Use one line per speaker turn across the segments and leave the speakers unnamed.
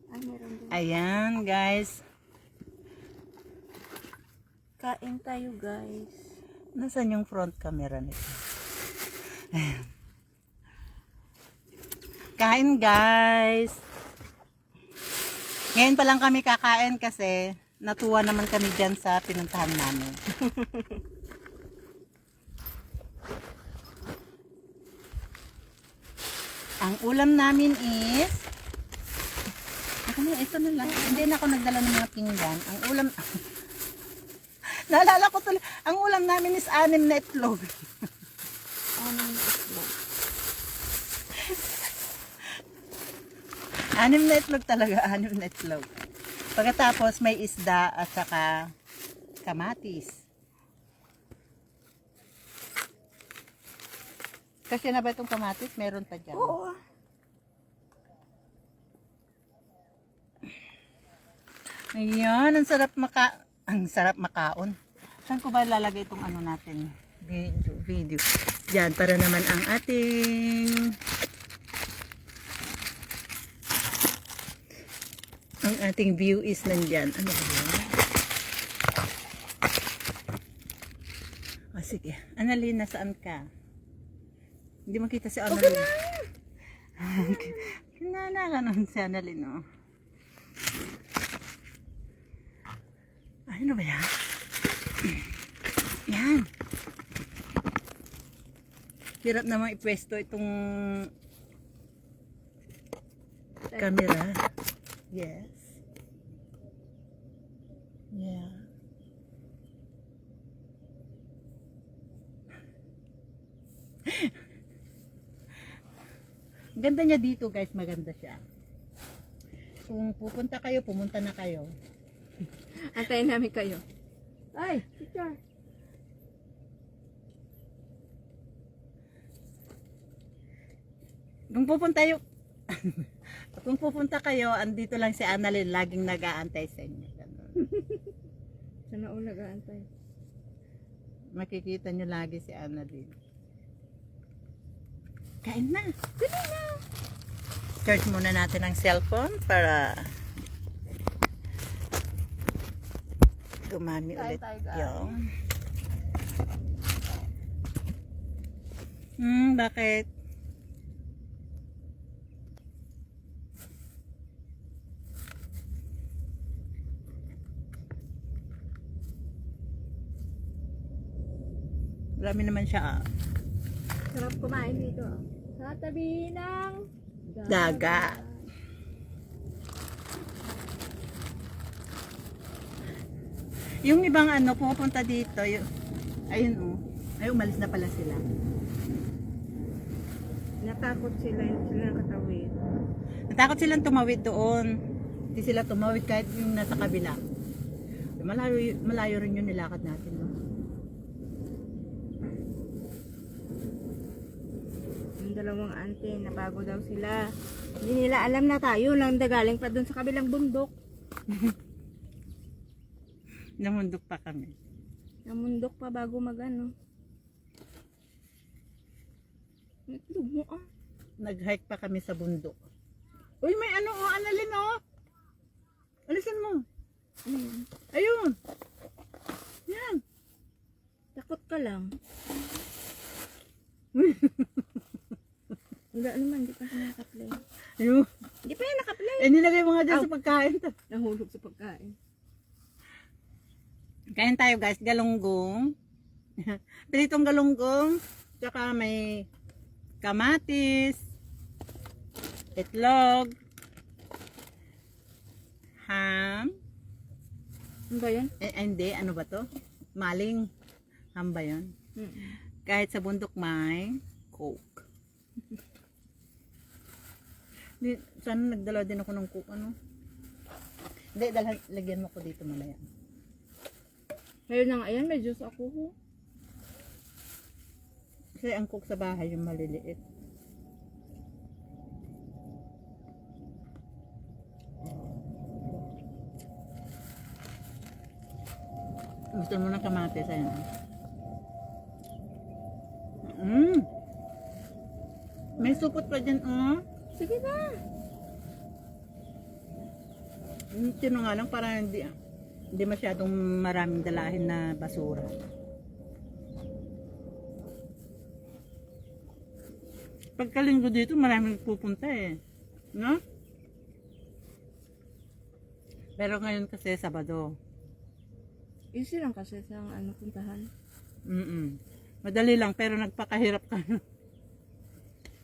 Ay, meron din.
Ayan, guys.
Kain tayo, guys.
Nasaan yung front camera nito? Ayan. Kain, guys. Ngayon pa lang kami kakain kasi natuwa naman kami dyan sa pinuntahan namin. Ang ulam namin is ito na lang. Hindi na ako nagdala ng mga pinggan. Ang ulam naalala ko tuloy. Ang ulam namin is 6 na itlog.
Anong itlog?
6 na itlog talaga. 6 na itlog. Pagkatapos may isda at saka kamatis. Kasi na ba itong kamatis? Meron pa dyan.
Oo.
Ayan, ang sarap makaon. Saan ko ba lalagay itong ano natin? Video. Yan, para naman ang ating view is nandyan. Ano ba yan? O sige, Annalyn, nasaan ka? Hindi makita si Annalyn. Kinana ka naman si Annalyn, oh. Ano ba yan? Yan. Hirap naman ipwesto itong camera. Yes. Yeah. Ganda niya dito, guys. Maganda siya. Kung pupunta kayo, pumunta na kayo.
Antayin namin kayo. Ay, picture.
Kung pupunta kayo, andito lang si Annalyn, laging nag-aantay sa inyo.
Sana all nag-aantay.
Makikita nyo lagi si Annalyn. Kain na. Dali na. Charge muna natin ang cellphone para gumami ulit yung. Bakit? Marami naman siya.
Sarap kumain dito. Sa tabi ng
Dagat. Yung ibang ano, pupunta dito, ayun oh. Ay, umalis na pala sila.
Natakot sila, hindi sila nakatawid.
Natakot silang tumawid doon. Hindi sila tumawid kahit yung nasa kabila. Malayo rin yung nilakad natin, no?
Yung dalawang ante, nabago daw sila. Hindi nila alam na tayo lang galing pa doon sa kabilang bundok.
Namundok pa kami.
Namundok pa bago magano. Itlog mo ah.
Nag-hike pa kami sa bundok. Uy, may ano oh, Annalyn oh. Alisin mo.
Ayun.
Ayun. Yan.
Takot ka lang. Wala naman, di pa siya nakaplay.
Ayun.
Di pa yan nakaplay.
Nilagay mo nga dyan sa pagkain.
Nahulog sa pagkain.
Kain tayo guys, galunggong. Pritong galunggong. Tsaka may kamatis. Itlog. Ham.
Ano ba yan?
Hindi, ano ba to? Maling. Ham ba yun? Kahit sa bundok may coke. Sana nagdala din ako ng coke, ano? Hindi, lagyan mo ko dito malaya.
Ngayon na nga yan, may juice ako ho.
Kasi ang coke sa bahay yung maliliit. Gusto mo ng kamatis, ayun. May supot pa dyan, oh.
Sige na.
Sino nga lang para hindi masyadong maraming dalahin na basura. Pagkalinggo dito maraming pupunta eh. No? Pero ngayon kasi Sabado.
Easy lang kasi sa ano puntahan.
Madali lang pero nagpakahirap ka.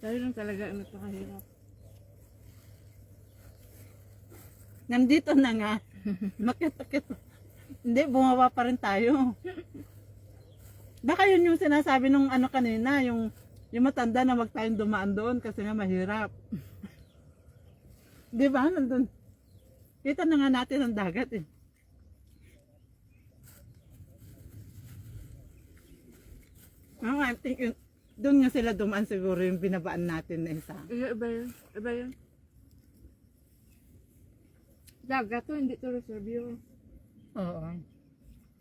Dahil lang talaga ang nagpakahirap.
Nandito na nga. Makit-akit. Hindi, bumaba pa rin tayo. Baka yun yung sinasabi nung ano kanina, yung matanda na wag tayong dumaan doon kasi nga mahirap. Di ba? Nandun. Kita na nga natin ang dagat eh. I think doon nga sila dumaan siguro yung binabaan natin na isa.
Iba yun. Iba yun. Dagat to, hindi to reserve yun.
Oo.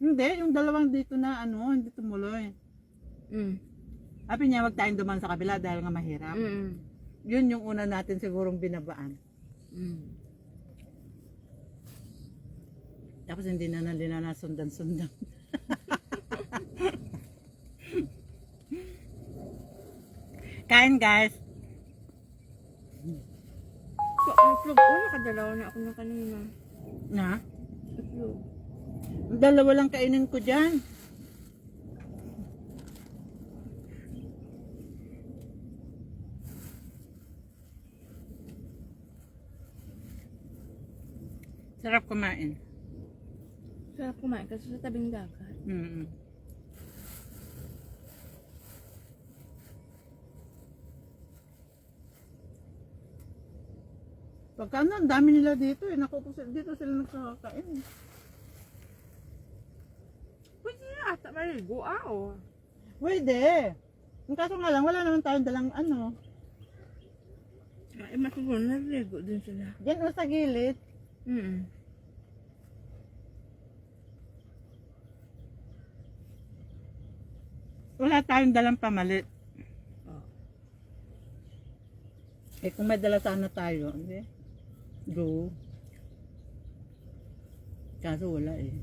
Hindi, yung dalawang dito na ano, hindi tumuloy. Sabi niya wag tayong dumaan sa kabila dahil nga mahirap. Yun yung una natin sigurong binabaan. Tapos hindi na nasundan-sundan. Kain guys.
So, itlog. Nakadalawa na ako ng kanina.
Na?
Itlog.
Dalawa lang kainin ko dyan. Sarap kumain.
Sarap kumain kasi sa tabing dagat.
Pagka ano, ang dami nila dito eh. Naku, dito sila nagkakain.
Pwede na ata maligo o.
Pwede. Ang kaso nga lang, wala naman tayong dalang ano.
Ay, masiguro naligo din sila.
Diyan o sa gilid. Wala tayong dalang pamalit. Eh kung may dala sana tayo, hindi? Go. Kaso wala eh.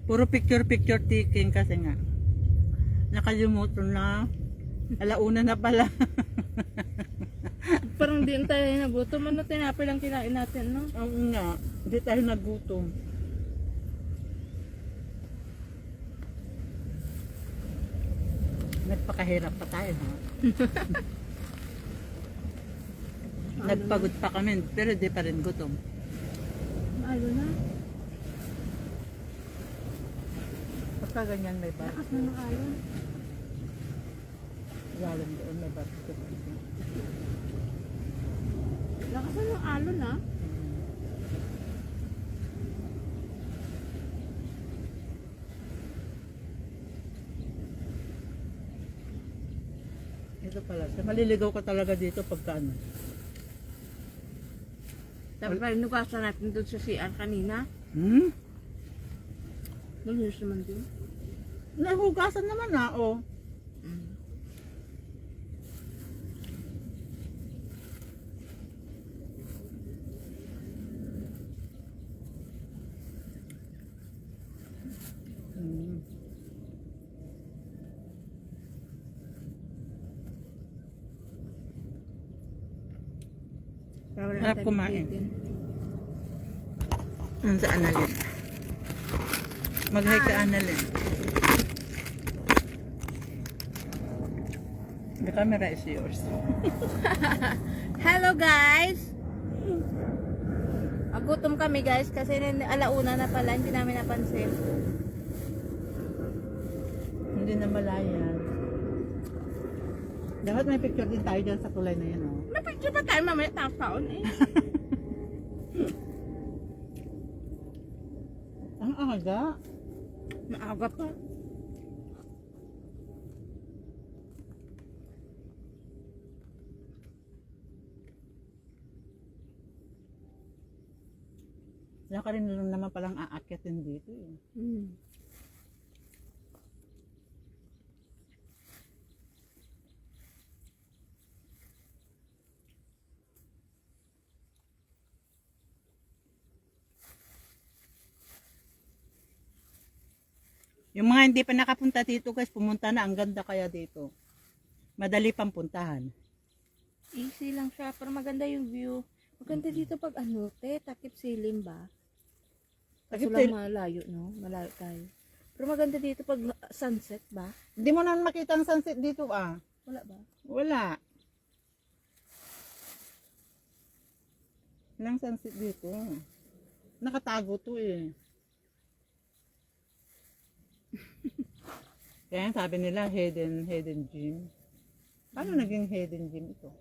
Puro picture taking kasi nga. Nakalimutan na. Alauna na pala.
Parang di tayo nagutom. Ano tinapay lang kinain natin, no?
Oo nga. Hindi tayo nagutom. Nagpakahirap pa tayo, ha? Nagpagod pa kami, pero di pa rin gutom.
Maalo na.
Pagka ganyan may
Lakas
barbecue.
na ng alon.
Galing doon may barbecue.
Lakas na ng alon, ha?
Ito pala. Maliligaw ka talaga dito pagka ano.
Tapos pa inugasan natin doon sa CR kanina. Malinis naman din.
Nahugasan naman na, oh. Harap kumain. Sa Annalyn. Mag-hi ka Annalyn. The camera is yours.
Hello guys! Agutom kami guys kasi alauna na pala, hindi namin napansin.
Hindi na malayan. Dapat may picture din tayo dyan sa tulay na yan, oh.
May picture pa tayo mamaya taon eh.
Ang aga.
Maaga pa.
Wala ka rin naman palang aakyatin dito, eh. Yung mga hindi pa nakapunta dito guys, pumunta na. Ang ganda kaya dito. Madali pang puntahan.
Easy lang siya, pero maganda yung view. Maganda dito pag ano, takip silim ba? Kaso
Takip
lang
silim.
malayo, no? Malayo tayo. Pero maganda dito pag sunset ba?
Hindi mo na makita ang sunset dito ah.
Wala ba?
Wala. Walang sunset dito. Nakatago to eh. Kaya sabi nila hidden gem. Paano naging hidden gem ito?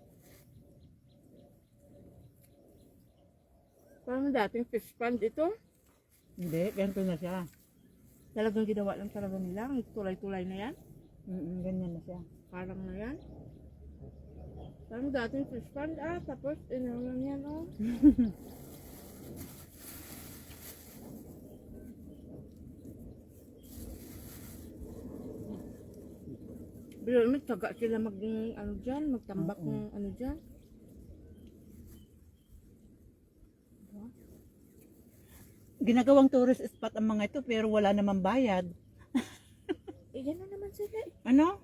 Parang dating fish pond ito.
Hindi, ganito na siya.
Talagang ginawa lang talaga nila. Ang tulay-tulay na yan.
Ganyan na siya.
Parang na yan. Parang dating fish pond tapos lang yan Pero may taga sila magtambak
Oo.
ng ano dyan.
Ginagawang tourist spot ang mga ito pero wala namang bayad.
Gano'n naman sila eh.
Ano?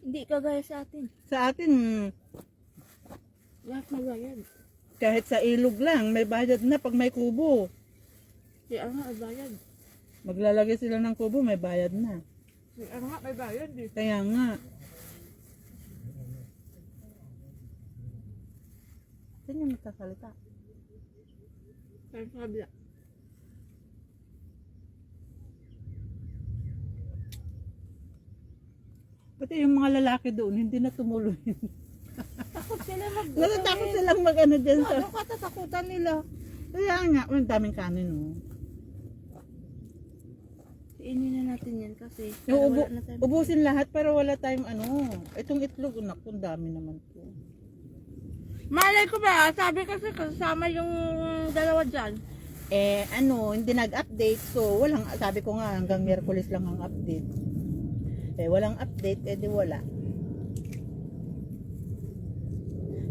Hindi kagaya sa atin.
Sa atin,
Lahat magbayad.
kahit sa ilog lang, may bayad na pag may kubo.
Kaya nga may bayad.
Maglalagay sila ng kubo, may bayad na.
Kaya nga may bayad eh.
Kaya nga. Saan yung magkasalita?
Kaya sa kabila.
Pati yung mga lalaki doon, hindi na tumuloy.
Takot sila
Natatakot silang mag-ano dyan sa...
Ano katatakutan nila?
Kaya nga, ang daming kanin oh.
Iinin na natin yan kasi
Yung
wala na tayo.
ubusin lahat pero wala tayong ano. Itong itlog, naku, ang dami naman to.
Malay ko ba? Sabi kasi kasama yung dalawa dyan.
Hindi nag-update. So, walang, sabi ko nga, hanggang Miyerkules lang ang update. Walang update, di wala.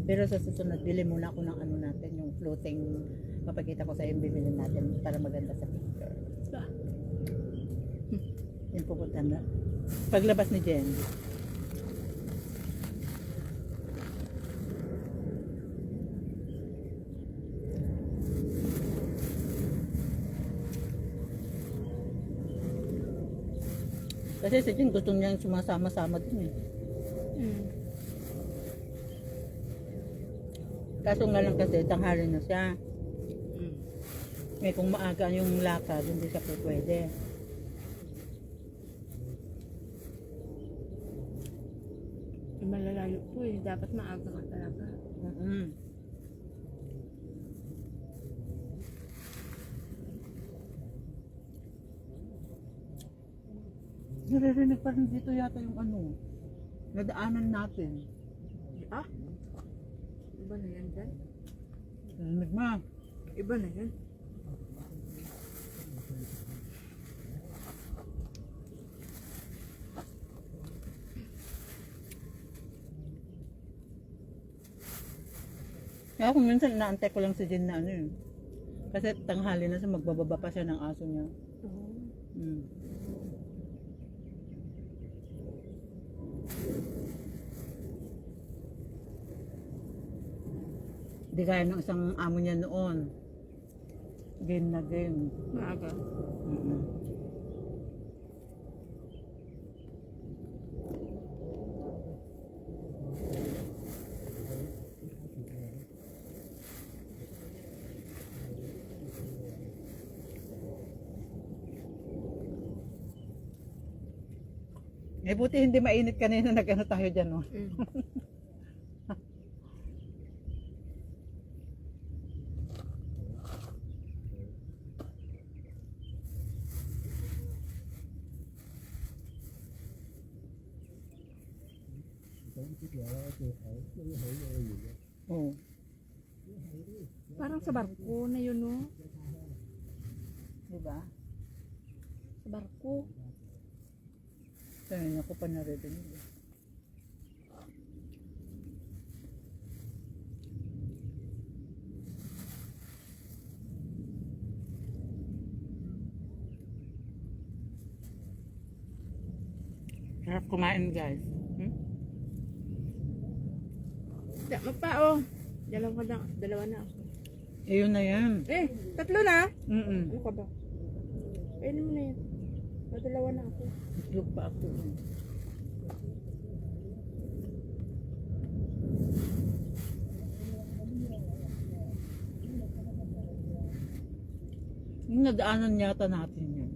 Pero sa susunod, bili muna ako ng ano natin, yung floating, mapakita ko sa yung bibili natin para maganda sa picture. Yan pupunta na. Paglabas ni Jen. Kasi si Jen gusto niyang sumasama-sama din eh. Kaso nga lang kasi tanghali na siya. Kung maaga yung lakad, hindi siya po pwede.
Malalayo po eh. Dapat maaga ka talaga.
Naririnig pa rin dito yata yung ano, nadaanan natin.
Iba na yan dyan?
Narinig ma.
Iba na yan.
Kaya kung minsan inaantay ko lang si Jen na ano yun. Kasi tanghali na siya, magbababa pa siya ng aso niya. Di gaya ng isang amo niya noon. Game na game.
Maaga.
Buti hindi mainit kanina nag-ano tayo dyan, no? Oh.
Parang sa barko na yun, no?
Diba?
Sa barko.
Kaya ako pa naririnig. Harap kumain guys. Hmm?
Magpao. Dalawa na ako.
Ayun na yan.
Tatlo na?
Mm-mm.
Ano ka ba? Kainin mo na yan. Dalawa na ako.
Itlog pa ako. Yung nadaanan yata natin yun.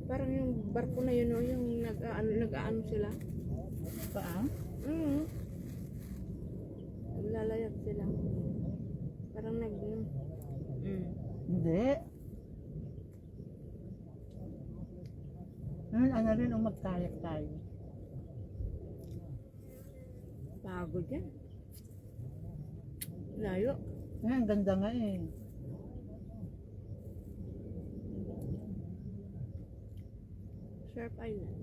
Parang yung barko na yun, yung nag-aano sila.
Paa?
Naglalayag sila. Parang
Hindi. Ano rin ang magkayak tayo.
Pagod yan. Layo.
Ang ganda nga eh.
Sharp Island.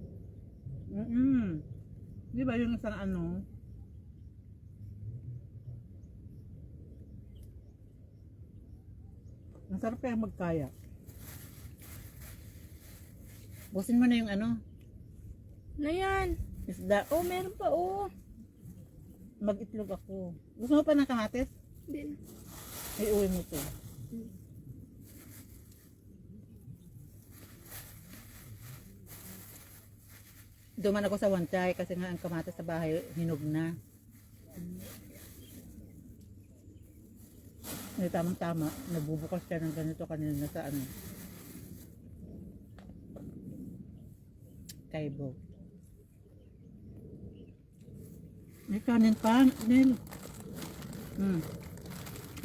Di ba yung isang ano? Ang sarap kaya magkayak. Busin mo na yung ano?
Na yan.
Isda.
Meron pa,
Mag-itlog ako. Gusto mo pa ng kamatis?
Hindi na.
Ay, uwi mo to. Duman ako sa Wanchay kasi nga ang kamatis sa bahay hinog na. Hindi tamang-tama. Nagbubukas siya ng ganito kanina sa ano. Kaibo. May kanin pa. Nil.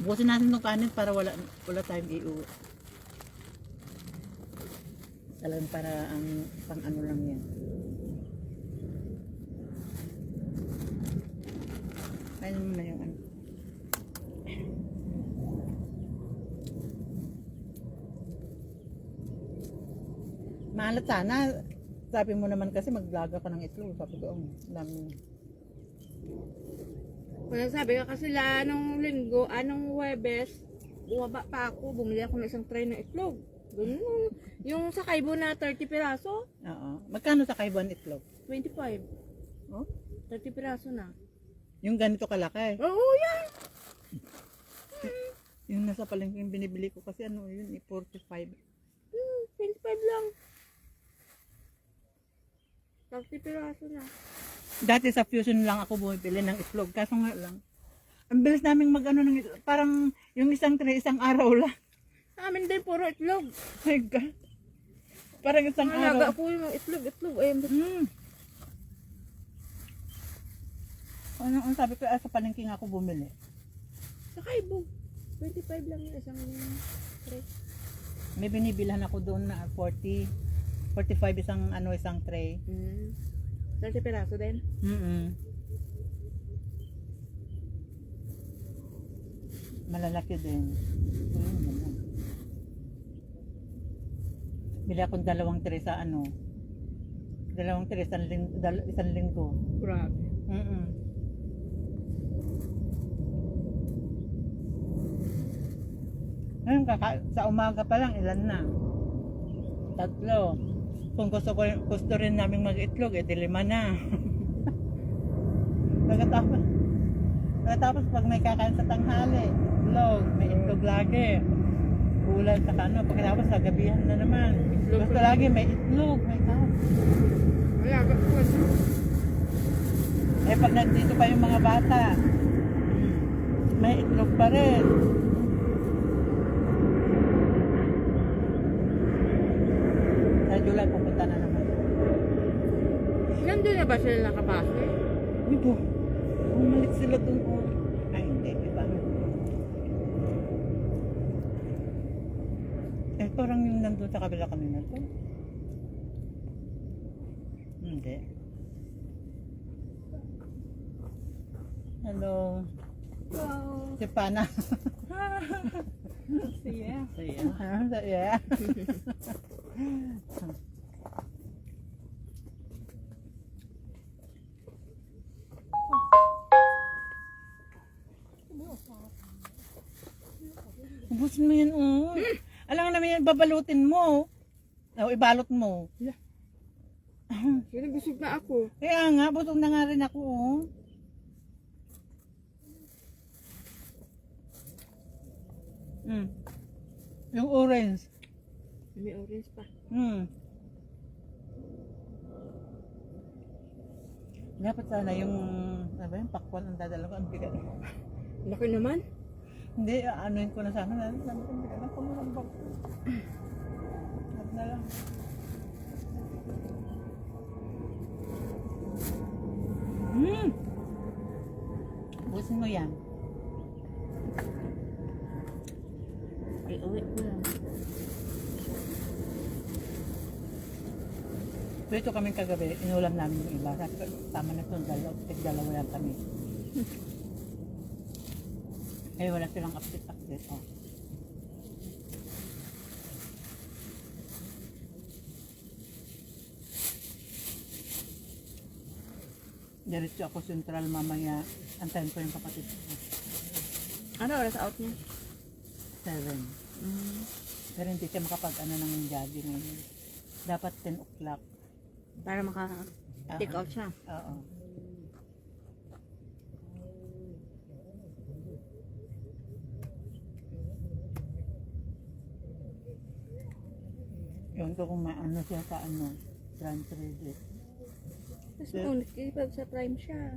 Bukasin natin ng kanin para wala tayong iuwi. Talagang para ang pang ano lang yan. Kainin mo na yung ano. Maalat sana. Sabi mo naman kasi maglaga ka ng itlog. Sabi ko, dami.
Kaya sabi ka kasi nung linggo, anong Huwebes, bumaba pa ako, bumili ako ng isang tray ng itlog. Ganun. Yung sa Kaibo na 30 piraso,
Oo. Magkano sa kaibuan itlog?
25.
Oh?
30 piraso na.
Yung ganito kalaki.
Oo, yan!
Yung nasa palengke yung binibili ko kasi ano yun, 45.
25 lang. 30 piraso na.
Dati sa Fusion lang ako bumibili ng itlog. Kaso nga lang, ang bilis naming mag-ano ng itlog. Parang yung isang tray, isang araw lang.
Sa amin din, puro itlog.
My God. Parang isang
Malaga
araw.
po yung itlog.
Ang sabi ko, sa palengke nga ako bumili.
Sa Kaibo. 25 lang yung isang tray.
May binibilhan ako doon na 40. 45 isang tray.
30 piraso din.
Malalaki din. Bili akong 2 tray sa ano. 2 tray isang linggo.
Grabe.
Ngayon sa umaga pa lang ilan na? 3. Kung gusto rin namin mag-itlog, 5 na. Pagkatapos pag may kakain sa tanghali, itlog, may itlog lagi. Ulan sa ano, pagkatapos sa gabihan na naman. Gusto lagi may itlog, may kain.
Malaga po.
Pag nandito pa yung mga bata, may itlog pa rin. Sa July, pupunta na naman.
Nandun na ba sila nakapase?
Hindi po. Bumalik sila dun. Ay, hindi. Iba. Parang yung nandun sa kabila kami na to. Hindi. Hello.
Wow.
Si Pana.
Siya.
Yeah. Ubusin mo yan, Alam naman yan, babalutin mo. O, ibalot mo.
Busog na ako.
Kaya nga, busog na nga rin ako, oh. Yung orange.
May orange pa.
Dapat sana yung, ano ba yung pakwan ang dadala ko, ang bigat.
Laki naman.
Hindi, anuin ko na sana. Sabi ko, ang bigat na kumulambag. Sabi na lang. Busin mo yan.
Ay, uwi ko lang.
Dito kami kagabi, inulam namin yung iba. Sabi ko, tama na itong dalawa lang kami. Eh, wala silang update. Oh. Diretso ako sentral mamaya. Antayin ko yung kapatid ko.
Ano oras out niya?
7. Pero hindi siya makapag-ano ng jogging ngayon. Dapat 10 o'clock.
Para maka-take out siya.
Oo. Yun ko kung maano siya sa ano, Grand Credit.
Mas maunit kasi pag sa prime siya.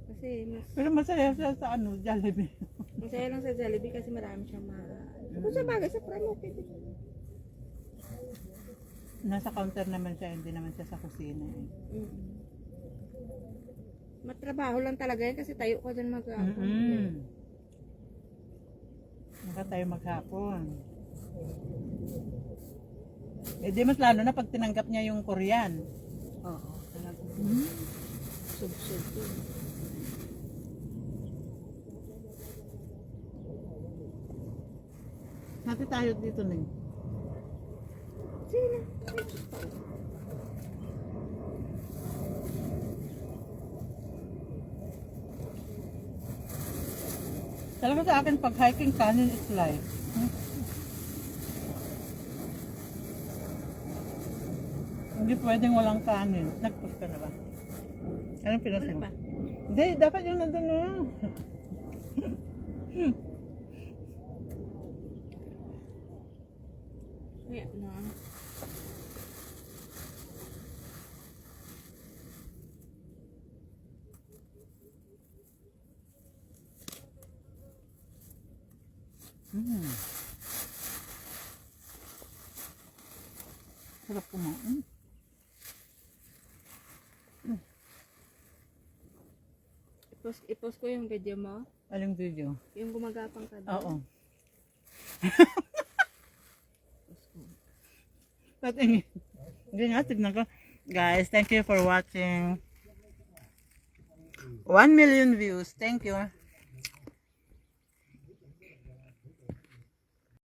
Kasi mas
Pero masaya siya sa ano, Jollibee.
masaya lang sa Jollibee kasi marami siyang kung sa bagay sa prime okay din.
Nasa counter naman siya, hindi naman siya sa kusina.
Matrabaho lang talaga yan kasi tayo ka dyan
Naka tayo maghapon. Eh di mas lalo na pag tinanggap niya yung Korean.
Oo, talaga. Sub-sub ko.
Hati tayo dito ning.
Sige na.
Talaga sa akin pag hiking kanin is life. Hindi pwedeng walang kanin. Nag-post ka na ba? Anong pinost mo?
Wala pa.
Hindi, dapat yung nandun na.
Kaya na.
Sarap kumain.
I-post ko yung video mo.
Aling video?
Yung gumagapang ka doon.
Oo. Patingin. Hindi nga, tignan ko. Guys, thank you for watching. 1 million views. Thank you.